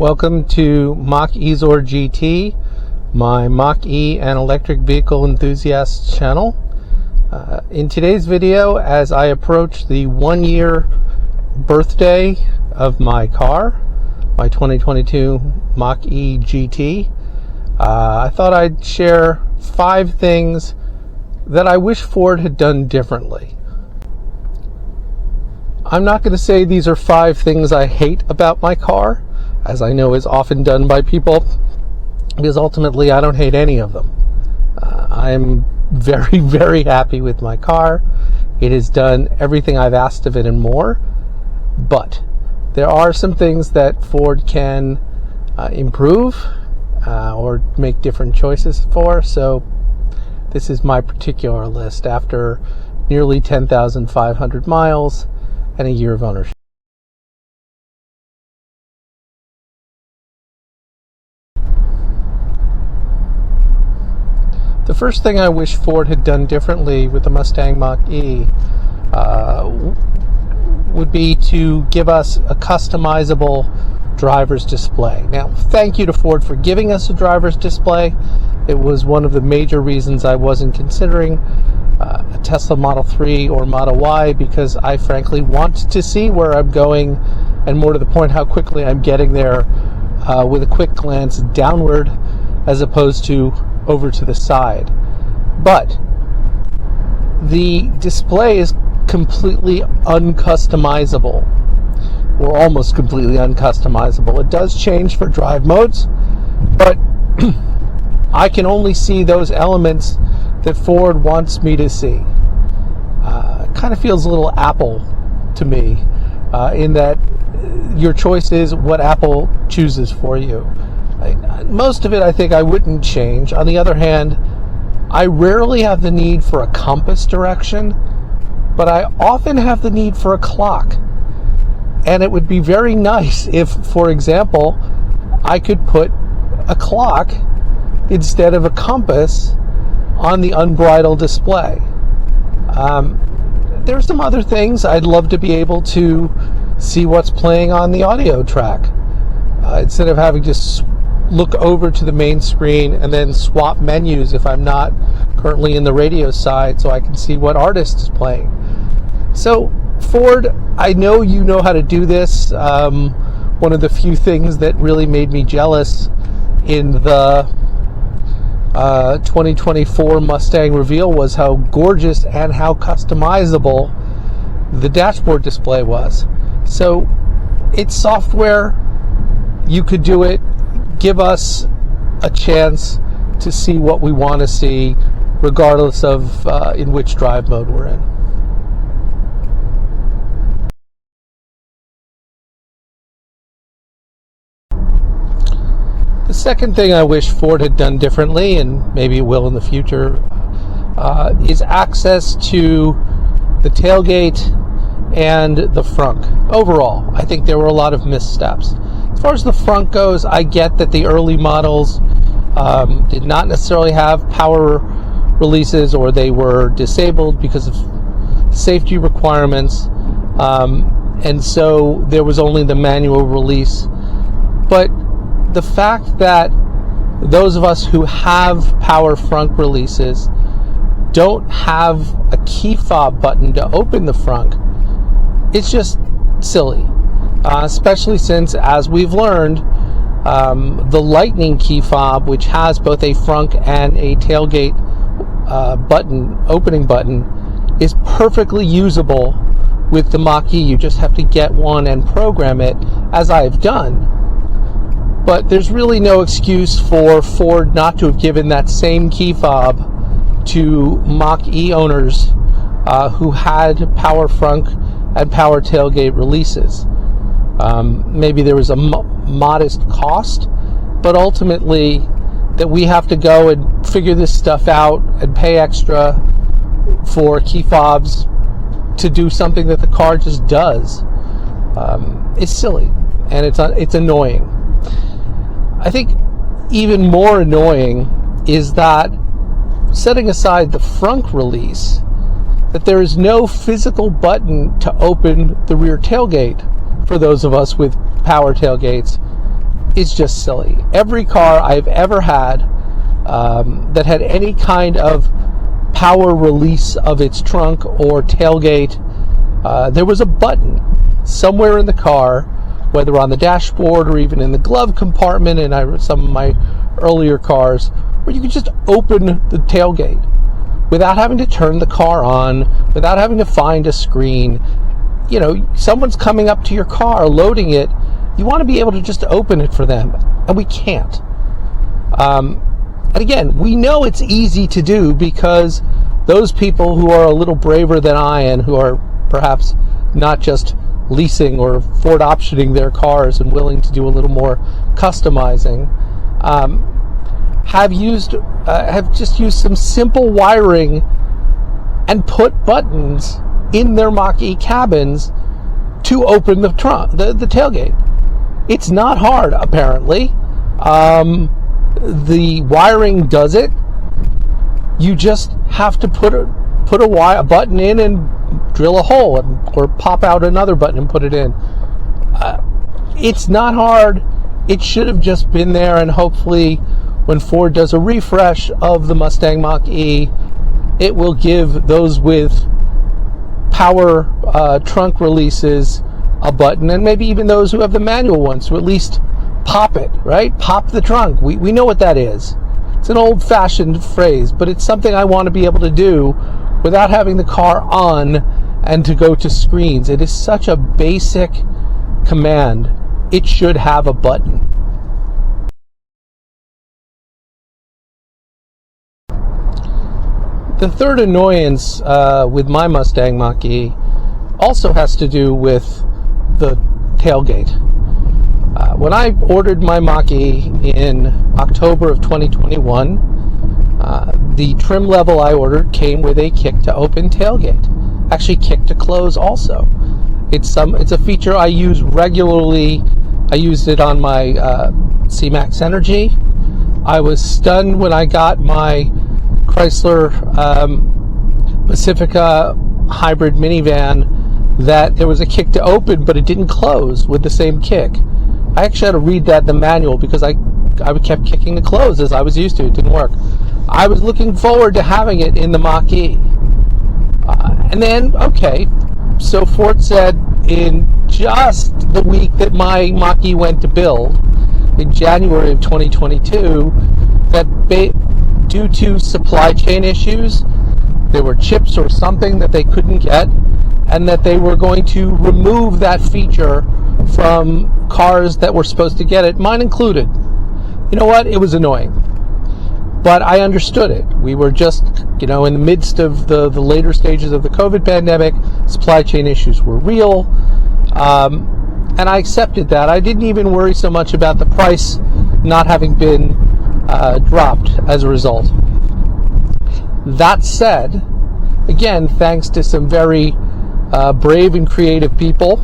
Welcome to Mach-E GT, my Mach-E and electric vehicle enthusiast channel. In today's video, as I approach the 1-year birthday of my car, my 2022 Mach-E GT, I thought I'd share 5 things that I wish Ford had done differently. I'm not going to say these are 5 things I hate about my car, as I know is often done by people, because ultimately I don't hate any of them. I'm very, very happy with my car. It has done everything I've asked of it and more, but there are some things that Ford can improve or make different choices for, so this is my particular list after nearly 10,500 miles and a year of ownership. The first thing I wish Ford had done differently with the Mustang Mach-E would be to give us a customizable driver's display. Now, thank you to Ford for giving us a driver's display. It was one of the major reasons I wasn't considering a Tesla Model 3 or Model Y, because I frankly want to see where I'm going, and more to the point, how quickly I'm getting there with a quick glance downward as opposed to over to the side. But the display is completely uncustomizable, or almost completely uncustomizable. It does change for drive modes, but I can only see those elements that Ford wants me to see. It kind of feels a little Apple to me, in that your choice is what Apple chooses for you. Most of it I think I wouldn't change. On the other hand, I rarely have the need for a compass direction, but I often have the need for a clock. And it would be very nice if, for example, I could put a clock instead of a compass on the unbridled display. There's some other things. I'd love to be able to see what's playing on the audio track instead of having to look over to the main screen and then swap menus if I'm not currently in the radio side, so I can see what artist is playing. So Ford, I know you know how to do this. One of the few things that really made me jealous in the 2024 Mustang reveal was how gorgeous and how customizable the dashboard display was. So it's software. You could do it. Give us a chance to see what we want to see, regardless of in which drive mode we're in. The second thing I wish Ford had done differently, and maybe it will in the future, is access to the tailgate and the frunk. Overall, I think there were a lot of missteps. As far as the frunk goes, I get that the early models did not necessarily have power releases, or they were disabled because of safety requirements, and so there was only the manual release. But the fact that those of us who have power frunk releases don't have a key fob button to open the frunk, it's just silly. Especially since, as we've learned, the Lightning key fob, which has both a frunk and a tailgate opening button, is perfectly usable with the Mach-E. You just have to get one and program it, as I've done. But there's really no excuse for Ford not to have given that same key fob to Mach-E owners who had power frunk and power tailgate releases. Maybe there was a modest cost, but ultimately that we have to go and figure this stuff out and pay extra for key fobs to do something that the car just does. It's silly, and it's annoying. I think even more annoying is that, setting aside the frunk release, that there is no physical button to open the rear tailgate for those of us with power tailgates, is just silly. Every car I've ever had that had any kind of power release of its trunk or tailgate, there was a button somewhere in the car, whether on the dashboard or even in the glove compartment in some of my earlier cars, where you could just open the tailgate without having to turn the car on, without having to find a screen. You know, someone's coming up to your car, loading it. You want to be able to just open it for them, and we can't. And again, we know it's easy to do because those people who are a little braver than I am, who are perhaps not just leasing or Ford optioning their cars and willing to do a little more customizing, have just used some simple wiring and put buttons in their Mach-E cabins to open the trunk, the tailgate. It's not hard, apparently. The wiring does it. You just have to put a button in and drill a hole, or pop out another button and put it in. It's not hard. It should have just been there, and hopefully when Ford does a refresh of the Mustang Mach-E, it will give those with power trunk releases a button, and maybe even those who have the manual ones to at least pop it, right? Pop the trunk. We know what that is. It's an old-fashioned phrase, but it's something I want to be able to do without having the car on and to go to screens. It is such a basic command. It should have a button. The third annoyance with my Mustang Mach-E also has to do with the tailgate. When I ordered my Mach-E in October of 2021, the trim level I ordered came with a kick to open tailgate. Actually, kick to close also. It's a feature I use regularly. I used it on my C-Max Energy. I was stunned when I got my Chrysler Pacifica hybrid minivan that there was a kick to open, but it didn't close with the same kick. I actually had to read that in the manual because I kept kicking to close as I was used to. It didn't work. I was looking forward to having it in the Mach-E. And then, okay, so Ford said in just the week that my Mach-E went to build, in January of 2022, that due to supply chain issues, there were chips or something that they couldn't get, and that they were going to remove that feature from cars that were supposed to get it, mine included. You know what? It was annoying. But I understood it. We were just, in the midst of the later stages of the COVID pandemic. Supply chain issues were real. And I accepted that. I didn't even worry so much about the price not having been dropped as a result. That said, again, thanks to some very brave and creative people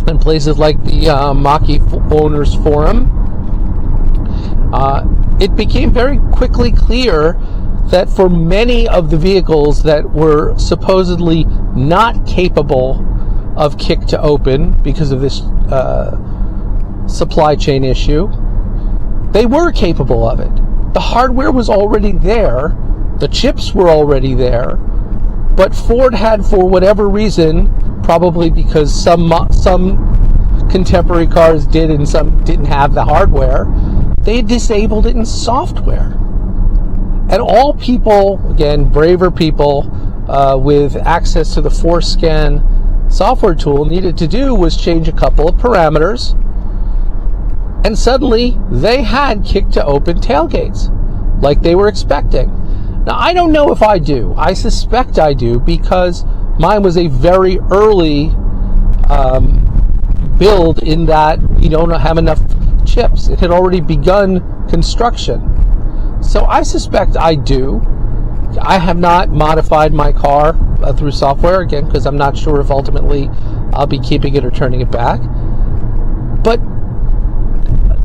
in places like the Mach-E Owners Forum, it became very quickly clear that for many of the vehicles that were supposedly not capable of kick to open because of this supply chain issue, they were capable of it. The hardware was already there, the chips were already there, but Ford had, for whatever reason, probably because some contemporary cars did and some didn't have the hardware, they disabled it in software. And all people, again, braver people with access to the ForceScan software tool needed to do was change a couple of parameters, and suddenly they had kick to open tailgates like they were expecting. Now, I don't know if I do. I suspect I do because mine was a very early build in that you don't have enough chips. It had already begun construction. So I suspect I do. I have not modified my car through software, again, because I'm not sure if ultimately I'll be keeping it or turning it back. But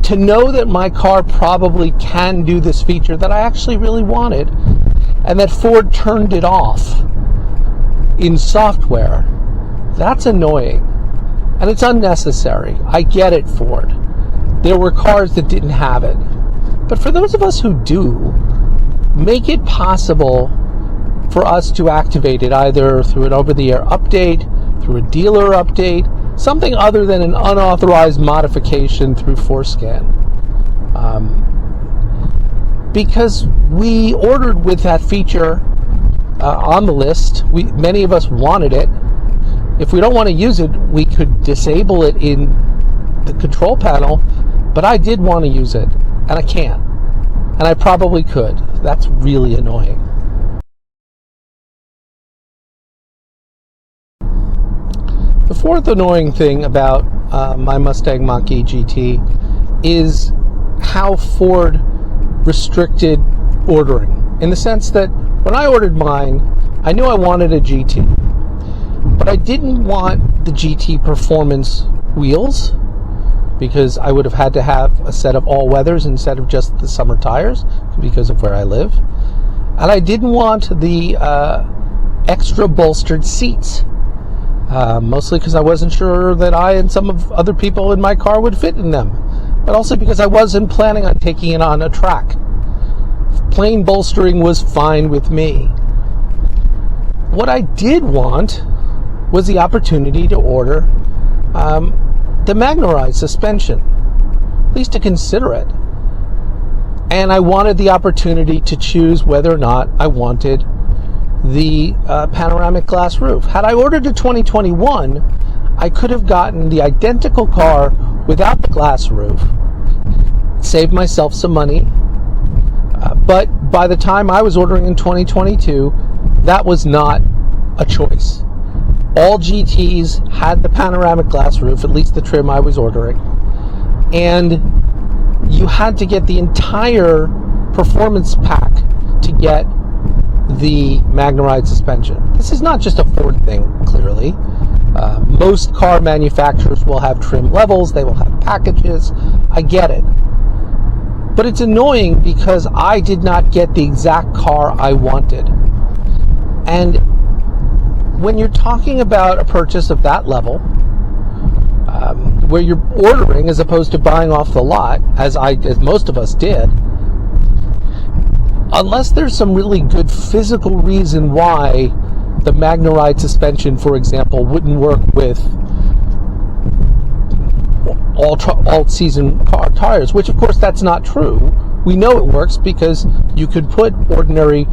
to know that my car probably can do this feature that I actually really wanted, and that Ford turned it off in software, that's annoying. And it's unnecessary. I get it, Ford. there were cars that didn't have it. But for those of us who do, make it possible for us to activate it either through an over-the-air update, through a dealer update, something other than an unauthorized modification through Forescan. Because we ordered with that feature on the list. Many of us wanted it. If we don't want to use it, we could disable it in the control panel, but I did want to use it, and I can't. And I probably could. That's really annoying. The fourth annoying thing about my Mustang Mach-E GT is how Ford restricted ordering. In the sense that when I ordered mine, I knew I wanted a GT. But I didn't want the GT performance wheels because I would have had to have a set of all weathers instead of just the summer tires because of where I live. And I didn't want the extra bolstered seats. Mostly because I wasn't sure that I and some of other people in my car would fit in them. But also because I wasn't planning on taking it on a track. Plain bolstering was fine with me. What I did want was the opportunity to order the Magnerized suspension, at least to consider it. And I wanted the opportunity to choose whether or not I wanted the panoramic glass roof. Had I ordered a 2021, I could have gotten the identical car without the glass roof, saved myself some money, but by the time I was ordering in 2022, that was not a choice. All GTs had the panoramic glass roof, at least the trim I was ordering, and you had to get the entire performance pack to get the Magnerized suspension. This is not just a Ford thing, clearly. Most car manufacturers will have trim levels, they will have packages. I get it. But it's annoying because I did not get the exact car I wanted. And when you're talking about a purchase of that level, where you're ordering as opposed to buying off the lot, as most of us did, unless there's some really good physical reason why the Magnerized suspension, for example, wouldn't work with all-season car tires, which of course that's not true. We know it works because you could put ordinary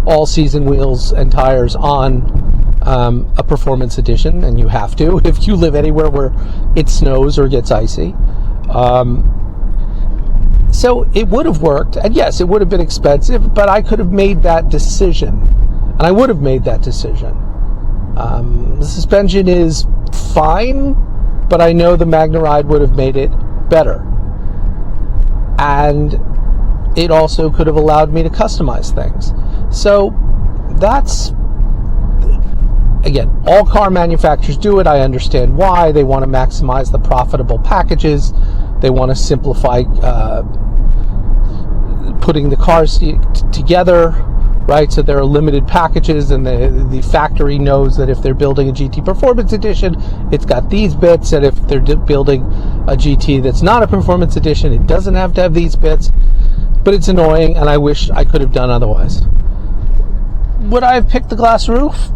all-season wheels and tires on a performance edition, and you have to if you live anywhere where it snows or gets icy. So it would have worked, and yes, it would have been expensive, but I could have made that decision, and I would have made that decision. The suspension is fine, but I know the Magnerized would have made it better. And it also could have allowed me to customize things. So that's, again, all car manufacturers do it. I understand why. They want to maximize the profitable packages. They want to simplify putting the cars together, right? So there are limited packages, and the factory knows that if they're building a GT Performance Edition, it's got these bits, and if they're building a GT that's not a Performance Edition, it doesn't have to have these bits. But it's annoying, and I wish I could have done otherwise. Would I have picked the glass roof?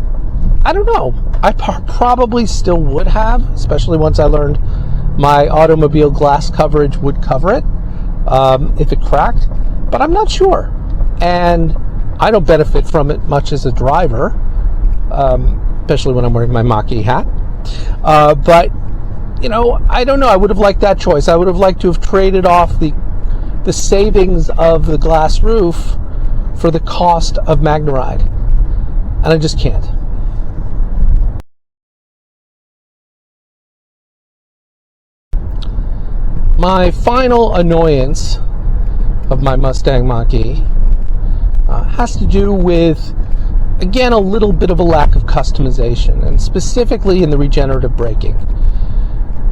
I don't know. I probably still would have, especially once I learned my automobile glass coverage would cover it if it cracked. But I'm not sure. And I don't benefit from it much as a driver, especially when I'm wearing my Mach-E hat. But, you know, I don't know. I would have liked that choice. I would have liked to have traded off the savings of the glass roof for the cost of Magnerized. And I just can't. My final annoyance of my Mustang Mach-E has to do with, again, a little bit of a lack of customization, and specifically in the regenerative braking.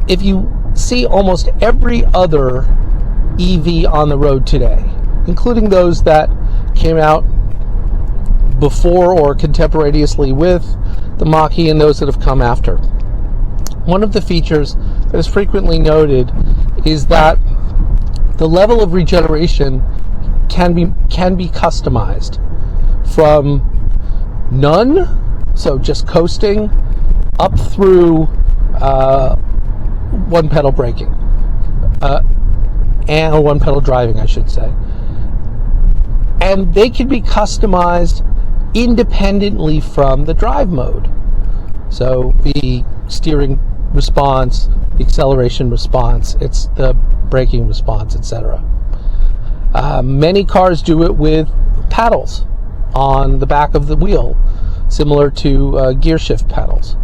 If you see almost every other EV on the road today, including those that came out before or contemporaneously with the Mach-E and those that have come after, one of the features that is frequently noted is that the level of regeneration can be customized from none, so just coasting, up through one pedal braking, or one pedal driving, I should say. And they can be customized independently from the drive mode. So the steering response, the acceleration response, it's the braking response, etc. Many cars do it with paddles on the back of the wheel, similar to gear shift paddles.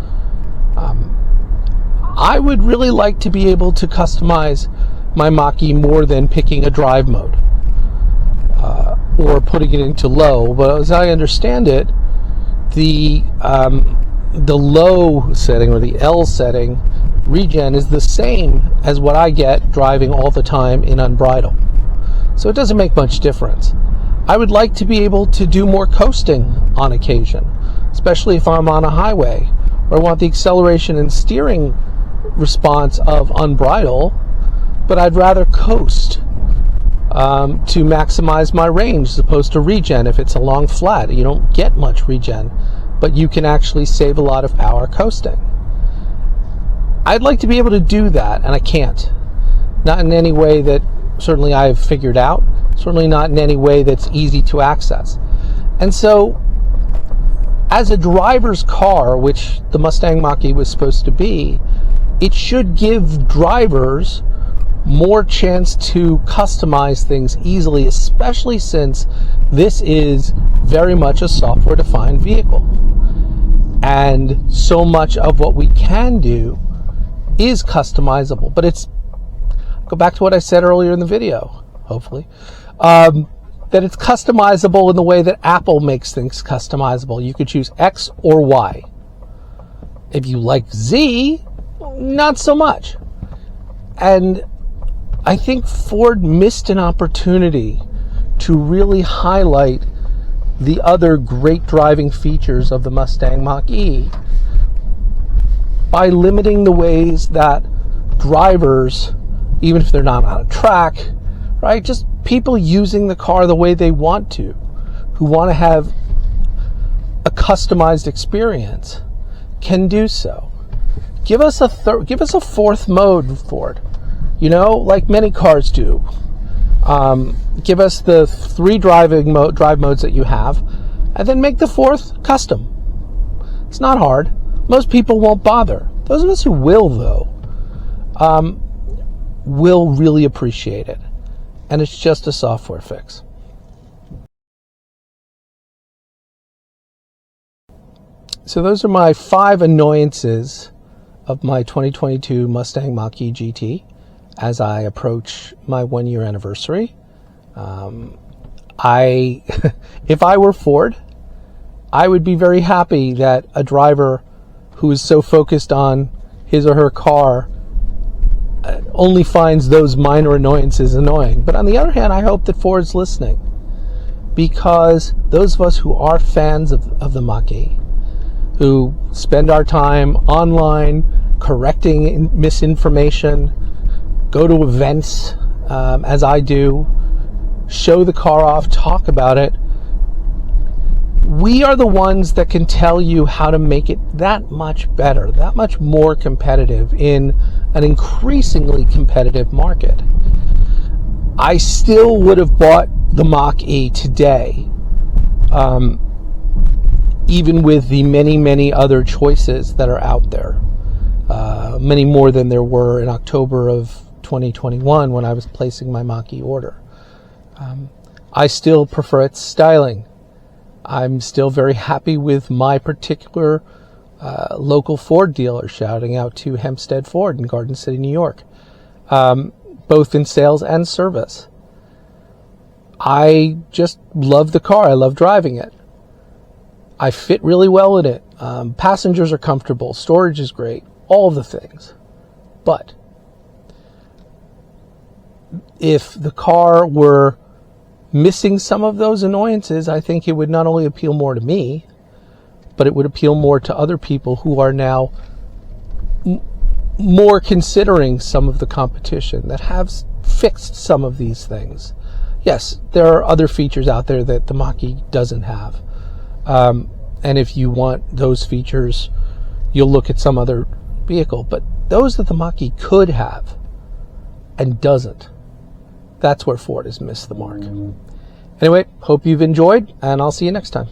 I would really like to be able to customize my Mach-E more than picking a drive mode or putting it into low. But as I understand it, the low setting, or the L setting, Regen, is the same as what I get driving all the time in unbridled. So it doesn't make much difference. I would like to be able to do more coasting on occasion, especially if I'm on a highway, where I want the acceleration and steering response of unbridled, but I'd rather coast to maximize my range, as opposed to regen. If it's a long flat, you don't get much regen, but you can actually save a lot of power coasting. I'd like to be able to do that, and I can't. Not in any way that certainly I've figured out, certainly not in any way that's easy to access. And so, as a driver's car, which the Mustang Mach-E was supposed to be, it should give drivers more chance to customize things easily, especially since this is very much a software-defined vehicle. And so much of what we can do is customizable. But go back to what I said earlier in the video, hopefully, that it's customizable in the way that Apple makes things customizable. You could choose X or Y. If you like Z, not so much. And I think Ford missed an opportunity to really highlight the other great driving features of the Mustang Mach-E by limiting the ways that drivers, even if they're not on a track, right, just people using the car the way they want to, who want to have a customized experience, can do so. Give us a fourth mode, Ford. Like many cars do. Give us the 3 drive modes that you have, and then make the 4th custom. It's not hard. Most people won't bother. Those of us who will, though, will really appreciate it. And it's just a software fix. So those are my 5 annoyances of my 2022 Mustang Mach-E GT as I approach my 1-year anniversary. If I were Ford, I would be very happy that a driver who is so focused on his or her car only finds those minor annoyances annoying. But on the other hand, I hope that Ford's listening, because those of us who are fans of the Mach-E, who spend our time online correcting misinformation, go to events, as I do, show the car off, talk about it, we are the ones that can tell you how to make it that much better, that much more competitive in an increasingly competitive market. I still would have bought the Mach-E today, even with the many, many other choices that are out there. Many more than there were in October of 2021 when I was placing my Mach-E order. I still prefer its styling. I'm still very happy with my particular local Ford dealer, shouting out to Hempstead Ford in Garden City, New York, both in sales and service. I just love the car. I love driving it. I fit really well in it. Passengers are comfortable. Storage is great. All of the things. But if the car were missing some of those annoyances, I think it would not only appeal more to me, but it would appeal more to other people who are now more considering some of the competition, that have fixed some of these things. Yes, there are other features out there that the Mach-E doesn't have. And if you want those features, you'll look at some other vehicle. But those that the Mach-E could have and doesn't, that's where Ford has missed the mark. Anyway, hope you've enjoyed, and I'll see you next time.